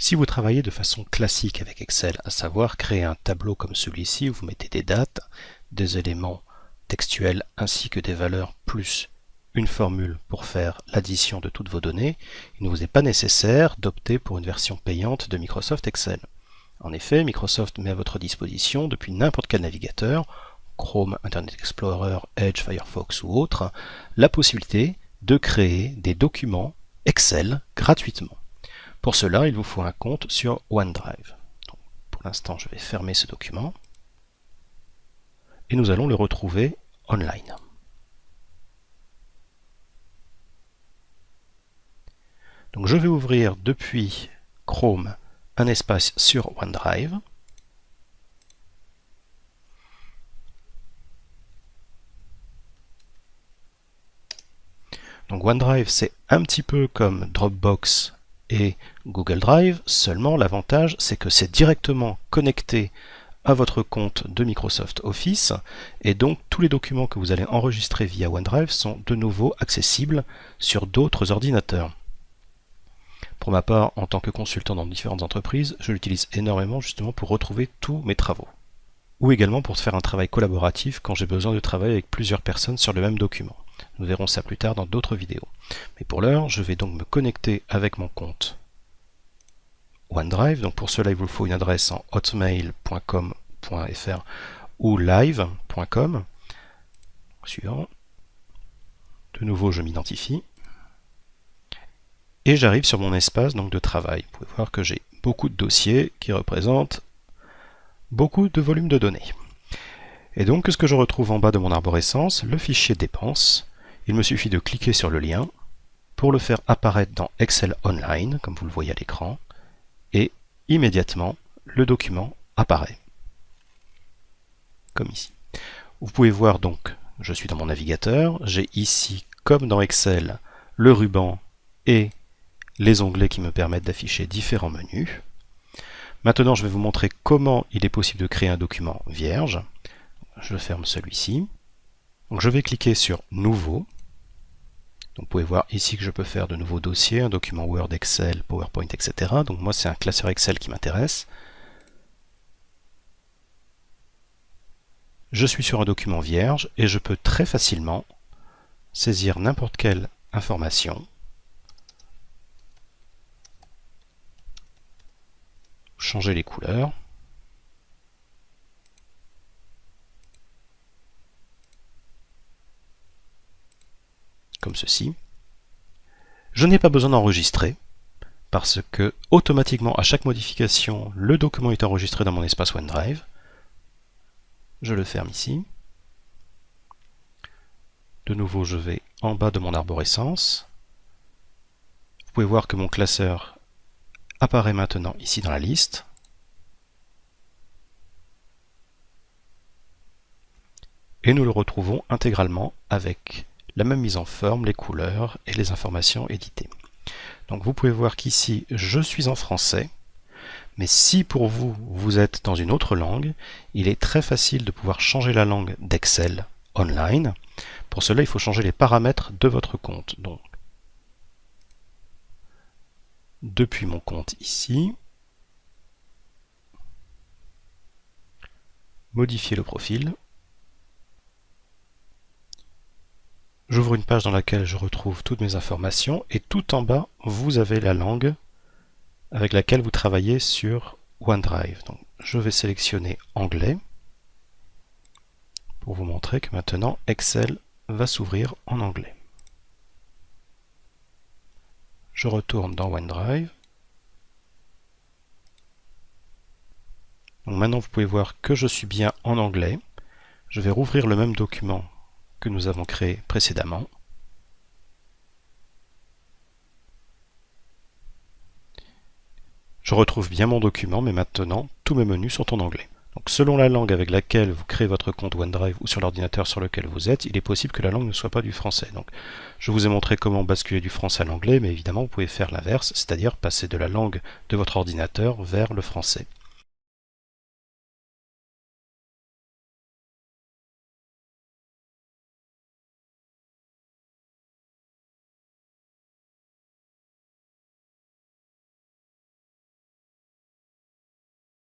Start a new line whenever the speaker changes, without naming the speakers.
Si vous travaillez de façon classique avec Excel, à savoir créer un tableau comme celui-ci où vous mettez des dates, des éléments textuels ainsi que des valeurs plus une formule pour faire l'addition de toutes vos données, il ne vous est pas nécessaire d'opter pour une version payante de Microsoft Excel. En effet, Microsoft met à votre disposition depuis n'importe quel navigateur, Chrome, Internet Explorer, Edge, Firefox ou autre, la possibilité de créer des documents Excel gratuitement. Pour cela, il vous faut un compte sur OneDrive. Donc, pour l'instant, je vais fermer ce document et nous allons le retrouver online. Donc, je vais ouvrir depuis Chrome un espace sur OneDrive. Donc OneDrive, c'est un petit peu comme Dropbox et Google Drive, seulement l'avantage c'est que c'est directement connecté à votre compte de Microsoft Office et donc tous les documents que vous allez enregistrer via OneDrive sont de nouveau accessibles sur d'autres ordinateurs. Pour ma part, en tant que consultant dans différentes entreprises, je l'utilise énormément justement pour retrouver tous mes travaux. Ou également pour faire un travail collaboratif quand j'ai besoin de travailler avec plusieurs personnes sur le même document. Nous verrons ça plus tard dans d'autres vidéos. Mais pour l'heure, je vais donc me connecter avec mon compte OneDrive. Donc pour cela, il vous faut une adresse en hotmail.com.fr ou live.com. Suivant. De nouveau, je m'identifie. Et j'arrive sur mon espace donc, de travail. Vous pouvez voir que j'ai beaucoup de dossiers qui représentent beaucoup de volume de données. Et donc, ce que je retrouve en bas de mon arborescence, le fichier dépenses. Il me suffit de cliquer sur le lien pour le faire apparaître dans Excel Online, comme vous le voyez à l'écran, et immédiatement, le document apparaît, comme ici. Vous pouvez voir donc, je suis dans mon navigateur, j'ai ici, comme dans Excel, le ruban et les onglets qui me permettent d'afficher différents menus. Maintenant, je vais vous montrer comment il est possible de créer un document vierge. Je ferme celui-ci. Donc, je vais cliquer sur Nouveau. Donc, vous pouvez voir ici que je peux faire de nouveaux dossiers, un document Word, Excel, PowerPoint, etc. Donc moi, c'est un classeur Excel qui m'intéresse. Je suis sur un document vierge et je peux très facilement saisir n'importe quelle information, changer les couleurs, comme ceci. Je n'ai pas besoin d'enregistrer parce que automatiquement à chaque modification, le document est enregistré dans mon espace OneDrive. Je le ferme ici. De nouveau, je vais en bas de mon arborescence. Vous pouvez voir que mon classeur apparaît maintenant ici dans la liste. Et nous le retrouvons intégralement avec la même mise en forme, les couleurs et les informations éditées. Donc vous pouvez voir qu'ici, je suis en français, mais si pour vous, vous êtes dans une autre langue, il est très facile de pouvoir changer la langue d'Excel online. Pour cela, il faut changer les paramètres de votre compte. Donc, depuis mon compte ici, modifier le profil. J'ouvre une page dans laquelle je retrouve toutes mes informations et tout en bas, vous avez la langue avec laquelle vous travaillez sur OneDrive. Donc, je vais sélectionner anglais pour vous montrer que maintenant Excel va s'ouvrir en anglais. Je retourne dans OneDrive. Donc maintenant, vous pouvez voir que je suis bien en anglais. Je vais rouvrir le même document que nous avons créé précédemment. Je retrouve bien mon document, mais maintenant, tous mes menus sont en anglais. Donc selon la langue avec laquelle vous créez votre compte OneDrive ou sur l'ordinateur sur lequel vous êtes, il est possible que la langue ne soit pas du français. Donc je vous ai montré comment basculer du français à l'anglais, mais évidemment vous pouvez faire l'inverse, c'est-à-dire passer de la langue de votre ordinateur vers le français.